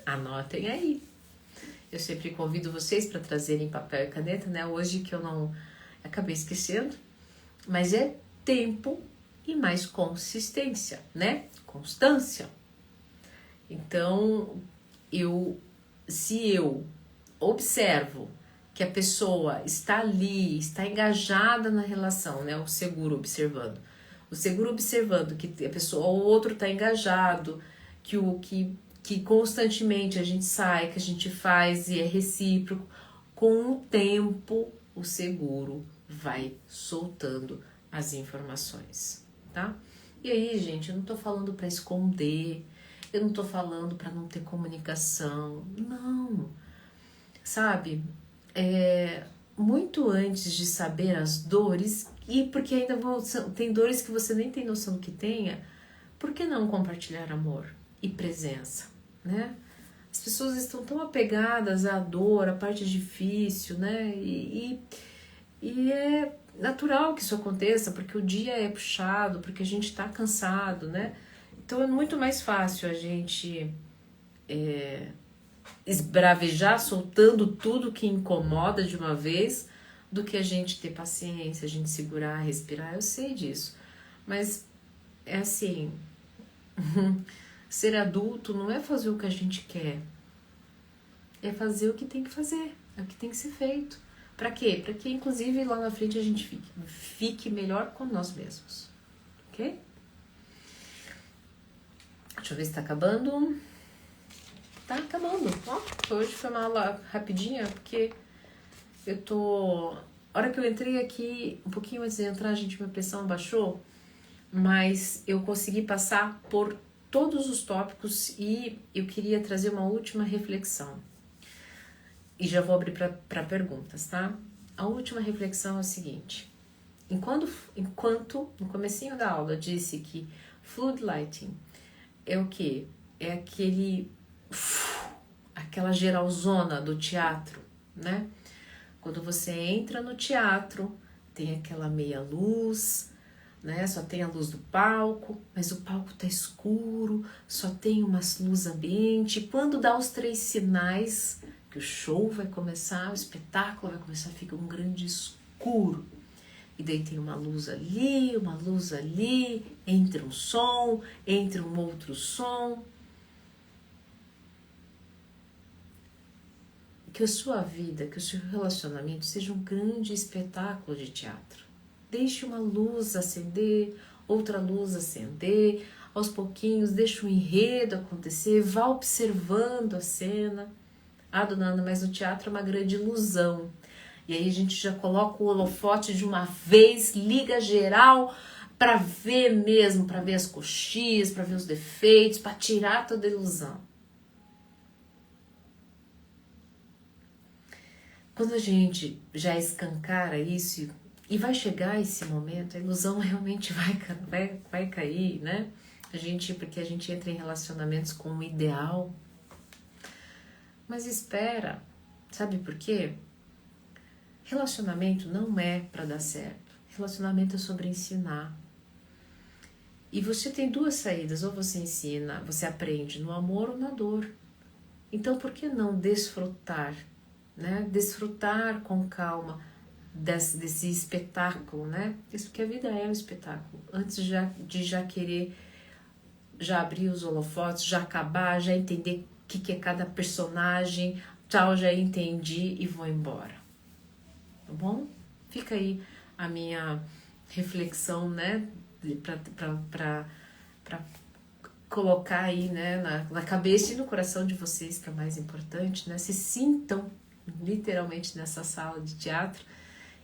Anotem aí. Eu sempre convido vocês para trazerem papel e caneta, né? Hoje que eu não acabei esquecendo, mas é tempo e mais consistência, né? Constância. Então, se eu observo que a pessoa está ali, está engajada na relação, né? O seguro observando. O seguro observando que a pessoa, o outro está engajado, que constantemente a gente sai, que a gente faz e é recíproco. Com o tempo, o seguro vai soltando as informações, tá? E aí, gente, eu não tô falando para esconder, eu não tô falando para não ter comunicação, não. Sabe? Muito antes de saber as dores, e porque ainda tem dores que você nem tem noção que tenha, por que não compartilhar amor e presença, né? As pessoas estão tão apegadas à dor, à parte difícil, né? E é natural que isso aconteça, porque o dia é puxado, porque a gente tá cansado, né? Então é muito mais fácil a gente esbravejar, soltando tudo que incomoda de uma vez, do que a gente ter paciência, a gente segurar, respirar. Eu sei disso, mas é assim, ser adulto não é fazer o que a gente quer, é fazer o que tem que fazer, é o que tem que ser feito. Pra quê? Pra que inclusive lá na frente a gente fique melhor com nós mesmos, ok? Deixa eu ver se tá acabando. Tá acabando. Ó, hoje foi uma aula rapidinha, porque eu tô... A hora que eu entrei aqui, um pouquinho antes de entrar, gente, minha pressão baixou, mas eu consegui passar por todos os tópicos e eu queria trazer uma última reflexão. E já vou abrir para perguntas, tá? A última reflexão é o seguinte. Enquanto no comecinho da aula eu disse que Flood Lighting é o quê? É aquela geralzona do teatro, né? Quando você entra no teatro, tem aquela meia luz, né? Só tem a luz do palco, mas o palco tá escuro, só tem uma luz ambiente. Quando dá os 3 sinais que o show vai começar, o espetáculo vai começar, fica um grande escuro. E daí tem uma luz ali, entra um som, entra um outro som. Que a sua vida, que o seu relacionamento seja um grande espetáculo de teatro. Deixe uma luz acender, outra luz acender, aos pouquinhos, deixe o enredo acontecer, vá observando a cena. Ah, dona Ana, mas no teatro é uma grande ilusão. E aí a gente já coloca o holofote de uma vez, liga geral, para ver mesmo, para ver as coxias, para ver os defeitos, para tirar toda a ilusão. Quando a gente já escancara isso e vai chegar esse momento, a ilusão realmente vai cair, né? Porque a gente entra em relacionamentos com um ideal. Mas espera, sabe por quê? Relacionamento não é para dar certo. Relacionamento é sobre ensinar. E você tem duas saídas, ou você ensina, você aprende no amor ou na dor. Então por que não desfrutar, né? Desfrutar com calma desse espetáculo, né? Isso que a vida é um espetáculo. Antes de já querer, já abrir os holofotes, já acabar, já entender o que é cada personagem, tchau, já entendi e vou embora. Tá bom? Fica aí a minha reflexão, né? Para colocar aí, né, na cabeça e no coração de vocês, que é o mais importante, né? Se sintam literalmente nessa sala de teatro.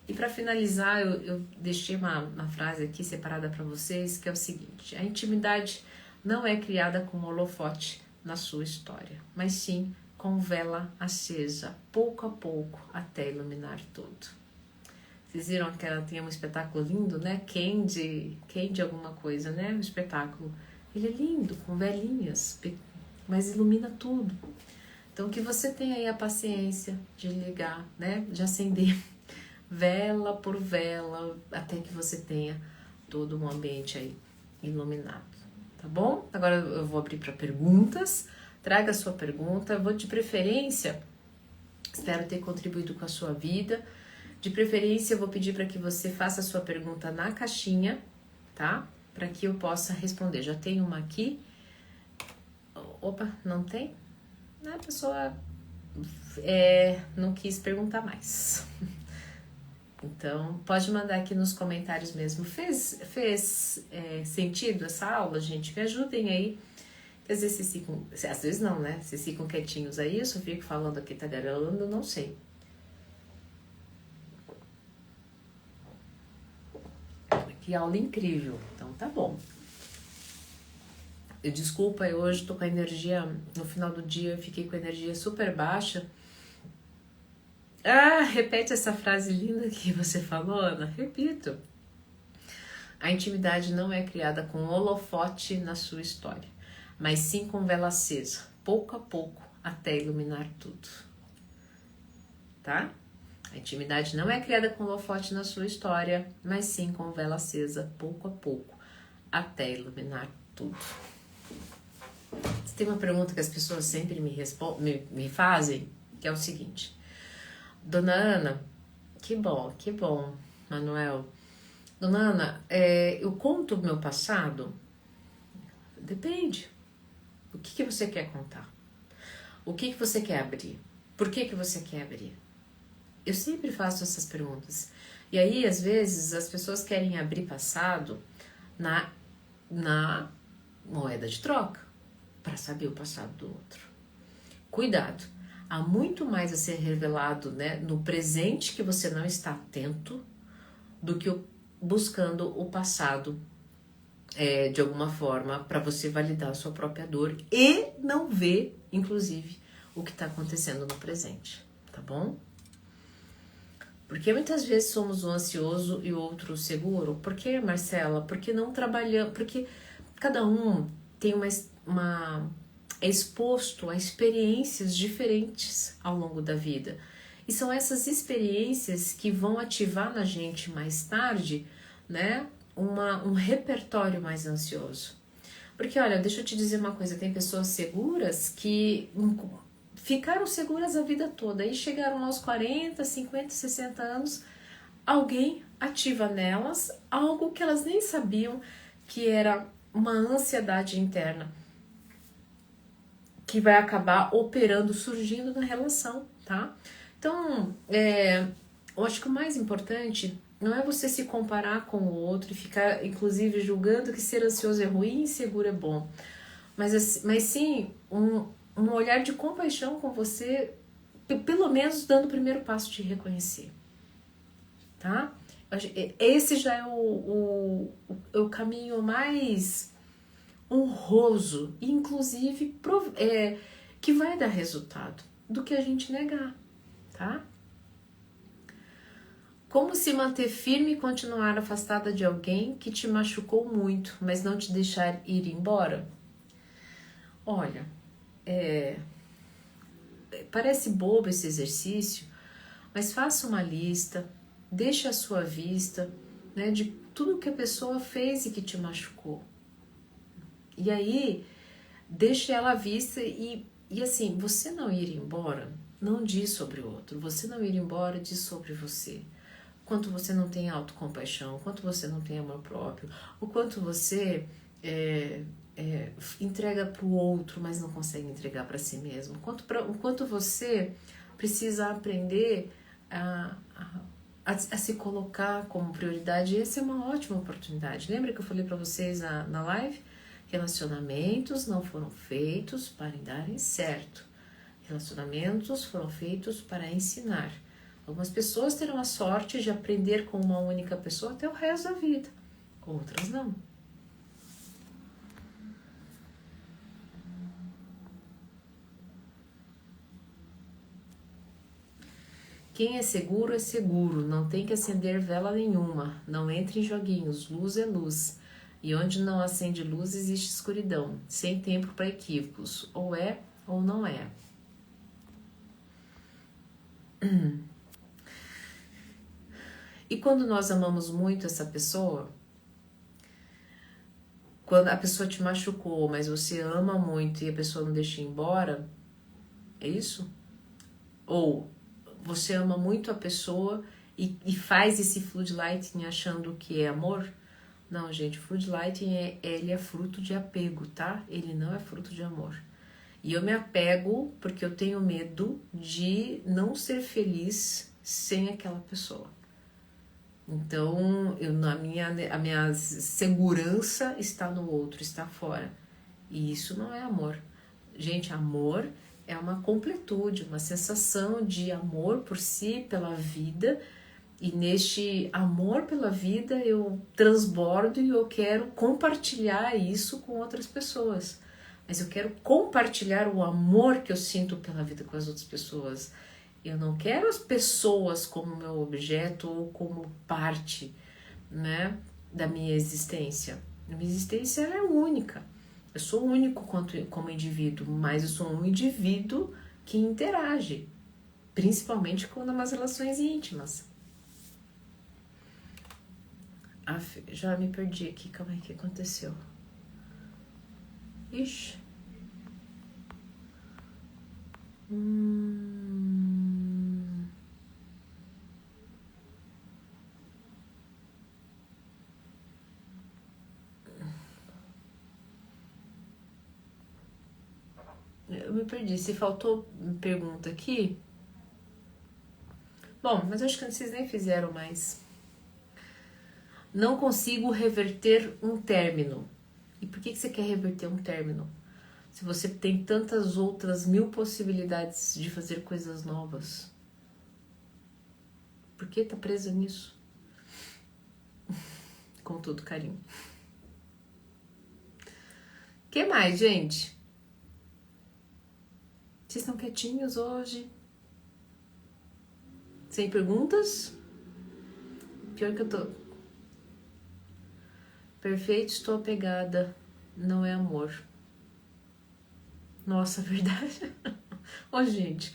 E para finalizar, eu deixei uma frase aqui separada para vocês, que é o seguinte: a intimidade não é criada com holofote na sua história, mas sim com vela acesa, pouco a pouco, até iluminar tudo. Vocês viram que ela tem um espetáculo lindo, né? Candy alguma coisa, né? Um espetáculo. Ele é lindo, com velinhas, mas ilumina tudo. Então que você tenha aí a paciência de ligar, né? De acender vela por vela, até que você tenha todo um ambiente aí iluminado, tá bom? Agora eu vou abrir para perguntas. Traga a sua pergunta. Eu vou, de preferência, espero ter contribuído com a sua vida. De preferência, eu vou pedir para que você faça a sua pergunta na caixinha, tá? Para que eu possa responder. Já tem uma aqui. Opa, não tem? A pessoa não quis perguntar mais. Então, pode mandar aqui nos comentários mesmo. Fez sentido essa aula, gente? Me ajudem aí. Às vezes vocês ficam... Às vezes não, né? Vocês ficam quietinhos aí, eu só fico falando aqui, tagarelando, não sei. Que aula incrível. Então, tá bom. Desculpa, eu hoje tô com a energia... No final do dia, eu fiquei com a energia super baixa. Repete essa frase linda que você falou, Ana. Repito. A intimidade não é criada com holofote na sua história, mas sim com vela acesa, pouco a pouco, até iluminar tudo. Tá? A intimidade não é criada com holofote na sua história, mas sim com vela acesa, pouco a pouco, até iluminar tudo. Tem uma pergunta que as pessoas sempre me fazem, que é o seguinte: Dona Ana, que bom, Manuel. Dona Ana, eu conto o meu passado? Depende. O que você quer contar? O que você quer abrir? Por que você quer abrir? Eu sempre faço essas perguntas. E aí, às vezes, as pessoas querem abrir passado na moeda de troca, para saber o passado do outro. Cuidado. Há muito mais a ser revelado, né, no presente que você não está atento do que buscando o passado de alguma forma para você validar a sua própria dor e não ver, inclusive, o que está acontecendo no presente, tá bom? Porque muitas vezes somos um ansioso e o outro seguro. Por que, Marcela? Porque não trabalhamos, porque cada um tem é exposto a experiências diferentes ao longo da vida. E são essas experiências que vão ativar na gente mais tarde, né, um repertório mais ansioso. Porque, olha, deixa eu te dizer uma coisa, tem pessoas seguras que ficaram seguras a vida toda e chegaram aos 40, 50, 60 anos, alguém ativa nelas algo que elas nem sabiam que era uma ansiedade interna, que vai acabar operando, surgindo na relação, tá? Então, eu acho que o mais importante não é você se comparar com o outro e ficar, inclusive, julgando que ser ansioso é ruim e inseguro é bom. Mas sim, um olhar de compaixão com você, pelo menos dando o primeiro passo de reconhecer, tá? Esse já é o caminho mais honroso, inclusive que vai dar resultado, do que a gente negar, tá? Como se manter firme e continuar afastada de alguém que te machucou muito, mas não te deixar ir embora? Olha, parece bobo esse exercício, mas faça uma lista, deixe a sua vista, né, de tudo que a pessoa fez e que te machucou. E aí, deixe ela à vista e assim, você não ir embora não diz sobre o outro, você não ir embora diz sobre você. Quanto você não tem autocompaixão, quanto você não tem amor próprio, o quanto você entrega para o outro, mas não consegue entregar para si mesmo, o quanto você precisa aprender a se colocar como prioridade. Essa é uma ótima oportunidade. Lembra que eu falei para vocês na live? Relacionamentos não foram feitos para darem certo. Relacionamentos foram feitos para ensinar. Algumas pessoas terão a sorte de aprender com uma única pessoa até o resto da vida. Outras não. Quem é seguro, não tem que acender vela nenhuma, não entre em joguinhos, luz é luz. E onde não acende luz existe escuridão, sem tempo para equívocos, ou é ou não é. E quando nós amamos muito essa pessoa, quando a pessoa te machucou, mas você ama muito e a pessoa não deixa ir embora, é isso? Ou você ama muito a pessoa e faz esse floodlighting achando que é amor? Não, gente, floodlighting ele é fruto de apego, tá? Ele não é fruto de amor. E eu me apego porque eu tenho medo de não ser feliz sem aquela pessoa. Então, a minha segurança está no outro, está fora. E isso não é amor. Gente, amor é uma completude, uma sensação de amor por si, pela vida. E neste amor pela vida eu transbordo e eu quero compartilhar isso com outras pessoas. Mas eu quero compartilhar o amor que eu sinto pela vida com as outras pessoas. Eu não quero as pessoas como meu objeto ou como parte, né, da minha existência. A minha existência ela é única. Eu sou único como indivíduo, mas eu sou um indivíduo que interage, principalmente quando nas relações íntimas. Já me perdi aqui, calma aí, o que aconteceu? Ixi. Eu me perdi. Se faltou pergunta aqui. Bom, mas acho que vocês nem fizeram mais. Não consigo reverter um término. E por que você quer reverter um término? Se você tem tantas outras 1000 possibilidades de fazer coisas novas. Por que tá presa nisso? Com todo carinho. O que mais, gente? Vocês estão quietinhos hoje? Sem perguntas? Pior que eu tô. Perfeito, estou apegada. Não é amor. Nossa, verdade. Ó, gente.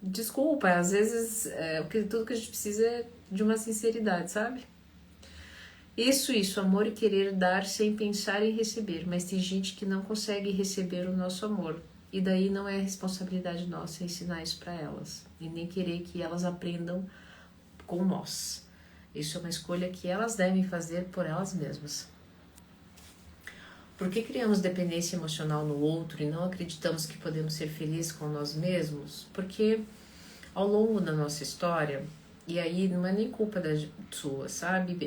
Desculpa, às vezes tudo que a gente precisa é de uma sinceridade, sabe? Isso, amor e querer dar sem pensar em receber. Mas tem gente que não consegue receber o nosso amor. E daí não é responsabilidade nossa ensinar isso para elas. E nem querer que elas aprendam com nós. Isso é uma escolha que elas devem fazer por elas mesmas. Por que criamos dependência emocional no outro e não acreditamos que podemos ser felizes com nós mesmos? Porque ao longo da nossa história, e aí não é nem culpa da sua, sabe?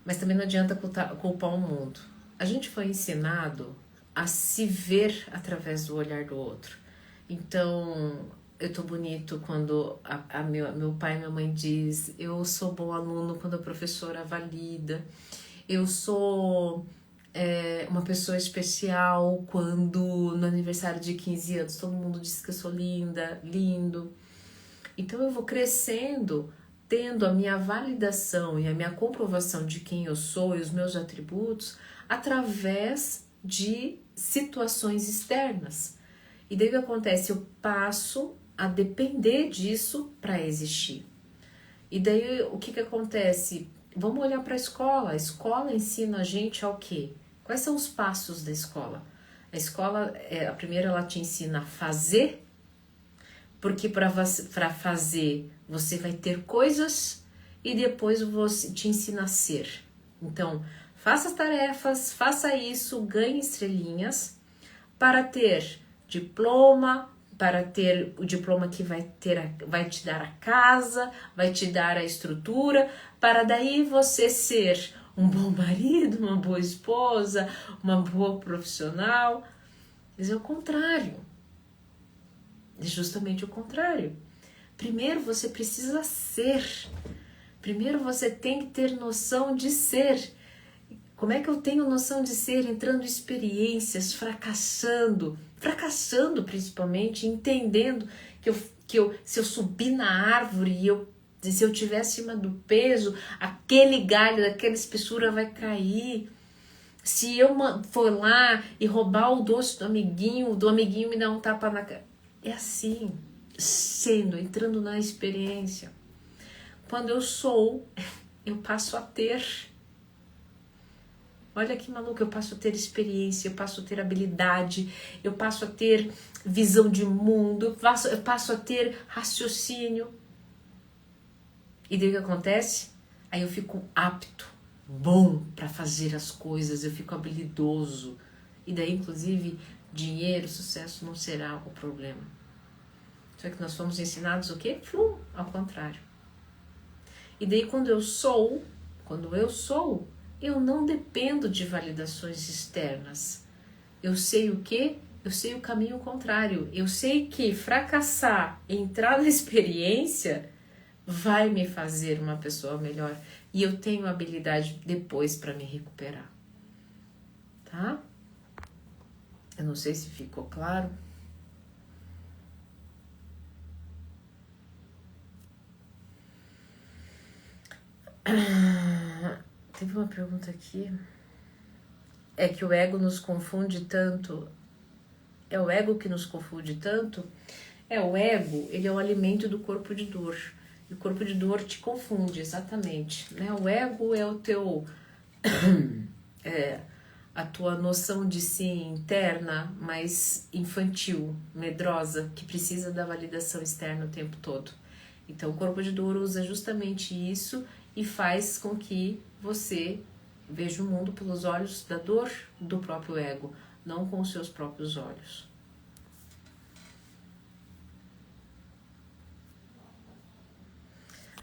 Mas também não adianta culpar o mundo. A gente foi ensinado a se ver através do olhar do outro. Então, eu tô bonito quando meu pai e minha mãe diz, eu sou bom aluno quando a professora valida, eu sou uma pessoa especial quando no aniversário de 15 anos todo mundo diz que eu sou linda, lindo. Então eu vou crescendo, tendo a minha validação e a minha comprovação de quem eu sou e os meus atributos através de situações externas. E daí o que acontece? Eu passo a depender disso para existir. E daí o que acontece? Vamos olhar para a escola. A escola ensina a gente ao quê? Quais são os passos da escola? A escola, a primeira, ela te ensina a fazer, porque para fazer você vai ter coisas e depois você te ensina a ser. Então, faça as tarefas, faça isso, ganhe estrelinhas para ter diploma, para ter o diploma que vai te dar a casa, vai te dar a estrutura, para daí você ser um bom marido, uma boa esposa, uma boa profissional. Mas é o contrário. É justamente o contrário. Primeiro você precisa ser. Primeiro você tem que ter noção de ser. Como é que eu tenho noção de ser? Entrando em experiências, fracassando principalmente, entendendo que se eu subir na árvore e se eu estiver acima do peso, aquele galho daquela espessura vai cair. Se eu for lá e roubar o doce do amiguinho me dar um tapa na cara. É assim, entrando na experiência. Quando eu sou, eu passo a ter. Olha que maluco, eu passo a ter experiência, eu passo a ter habilidade, eu passo a ter visão de mundo, eu passo a ter raciocínio. E daí o que acontece? Aí eu fico apto, bom para fazer as coisas, eu fico habilidoso. E daí, inclusive, dinheiro, sucesso não será o problema. Só que nós fomos ensinados o quê? Ao contrário. E daí quando eu sou, eu não dependo de validações externas. Eu sei o quê? Eu sei o caminho contrário. Eu sei que fracassar, entrar na experiência, vai me fazer uma pessoa melhor. E eu tenho habilidade depois para me recuperar. Tá? Eu não sei se ficou claro. Teve uma pergunta aqui. É que o ego nos confunde tanto. É o ego que nos confunde tanto? O ego, ele é o alimento do corpo de dor. E o corpo de dor te confunde, exatamente. Né? O ego é o teu... a tua noção de si interna, mais infantil, medrosa, que precisa da validação externa o tempo todo. Então, o corpo de dor usa justamente isso e faz com que você veja o mundo pelos olhos da dor do próprio ego, não com os seus próprios olhos.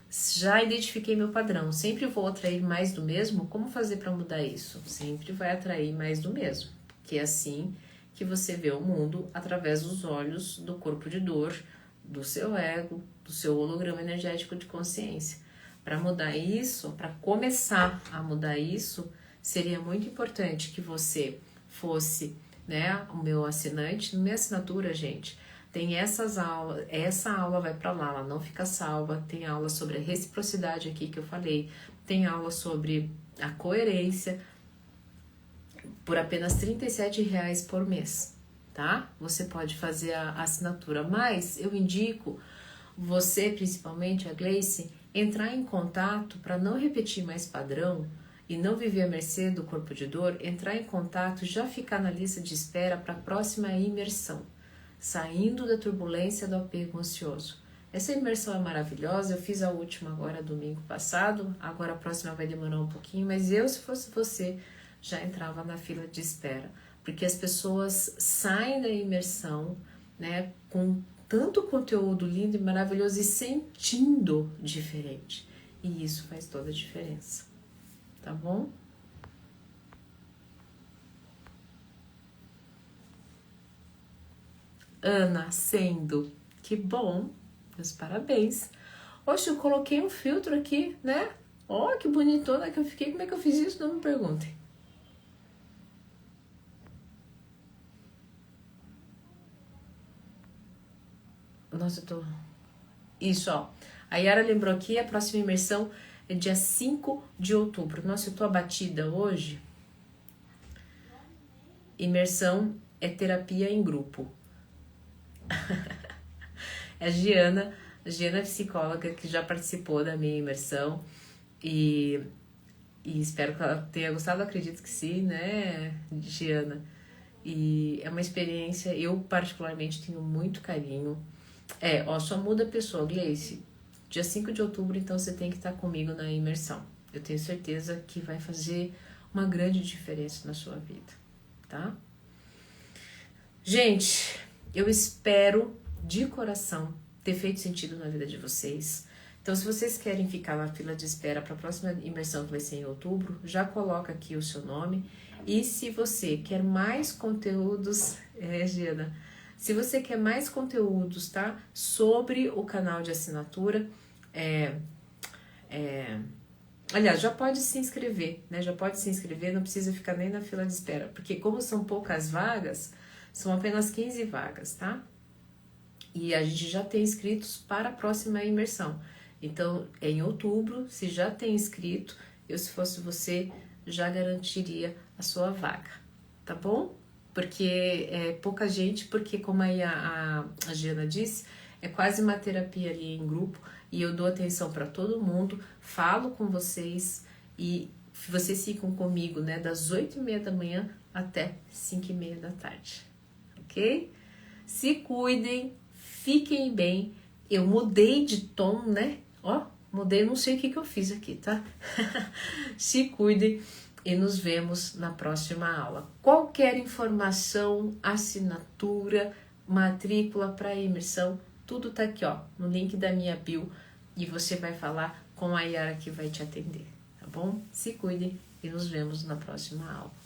Já identifiquei meu padrão, sempre vou atrair mais do mesmo. Como fazer para mudar isso? Sempre vai atrair mais do mesmo, porque é assim que você vê o mundo através dos olhos do corpo de dor, do seu ego, do seu holograma energético de consciência. Para mudar isso, para começar a mudar isso, seria muito importante que você fosse, né, o meu assinante. Na minha assinatura, gente, tem essas aulas, essa aula vai para lá, ela não fica salva. Tem aula sobre a reciprocidade aqui que eu falei, tem aula sobre a coerência, por apenas R$37 por mês, tá? Você pode fazer a assinatura, mas eu indico você, principalmente a Gleice, entrar em contato para não repetir mais padrão e não viver à mercê do corpo de dor, entrar em contato, já ficar na lista de espera para a próxima imersão, saindo da turbulência do apego ansioso. Essa imersão é maravilhosa, eu fiz a última agora domingo passado, agora a próxima vai demorar um pouquinho, mas eu, se fosse você, já entrava na fila de espera, porque as pessoas saem da imersão, né, com tanto conteúdo lindo e maravilhoso e sentindo diferente. E isso faz toda a diferença. Tá bom? Ana, sendo. Que bom, meus parabéns. Oxe, eu coloquei um filtro aqui, né? Ó, que bonitona que eu fiquei. Como é que eu fiz isso? Não me perguntem. Nossa, eu tô... Isso, ó. A Yara lembrou aqui, a próxima imersão é dia 5 de outubro. Nossa, eu tô abatida hoje. Imersão é terapia em grupo. É a Giana é psicóloga que já participou da minha imersão e espero que ela tenha gostado, acredito que sim, né, Giana? E é uma experiência, eu particularmente tenho muito carinho. Ó, só muda a pessoa, Gleice. Dia 5 de outubro, então você tem que estar comigo na imersão. Eu tenho certeza que vai fazer uma grande diferença na sua vida, tá? Gente, eu espero de coração ter feito sentido na vida de vocês. Então, se vocês querem ficar na fila de espera para a próxima imersão que vai ser em outubro, já coloca aqui o seu nome. E se você quer mais conteúdos, Giana, se você quer mais conteúdos, tá? Sobre o canal de assinatura, aliás, já pode se inscrever, né? Já pode se inscrever, não precisa ficar nem na fila de espera, porque como são poucas vagas, são apenas 15 vagas, tá? E a gente já tem inscritos para a próxima imersão. Então, é em outubro, se já tem inscrito, eu, se fosse você, já garantiria a sua vaga, tá bom? Porque é pouca gente, porque como aí a Giana disse, é quase uma terapia ali em grupo, e eu dou atenção para todo mundo, falo com vocês, e vocês ficam comigo, né, das 8h30 da manhã até 5h30 da tarde, ok? Se cuidem, fiquem bem. Eu mudei de tom, né? Ó, mudei, não sei o que eu fiz aqui, tá? Se cuidem e nos vemos na próxima aula. Qualquer informação, assinatura, matrícula para imersão, tudo tá aqui, ó, no link da minha bio, e você vai falar com a Yara que vai te atender, tá bom? Se cuidem e nos vemos na próxima aula.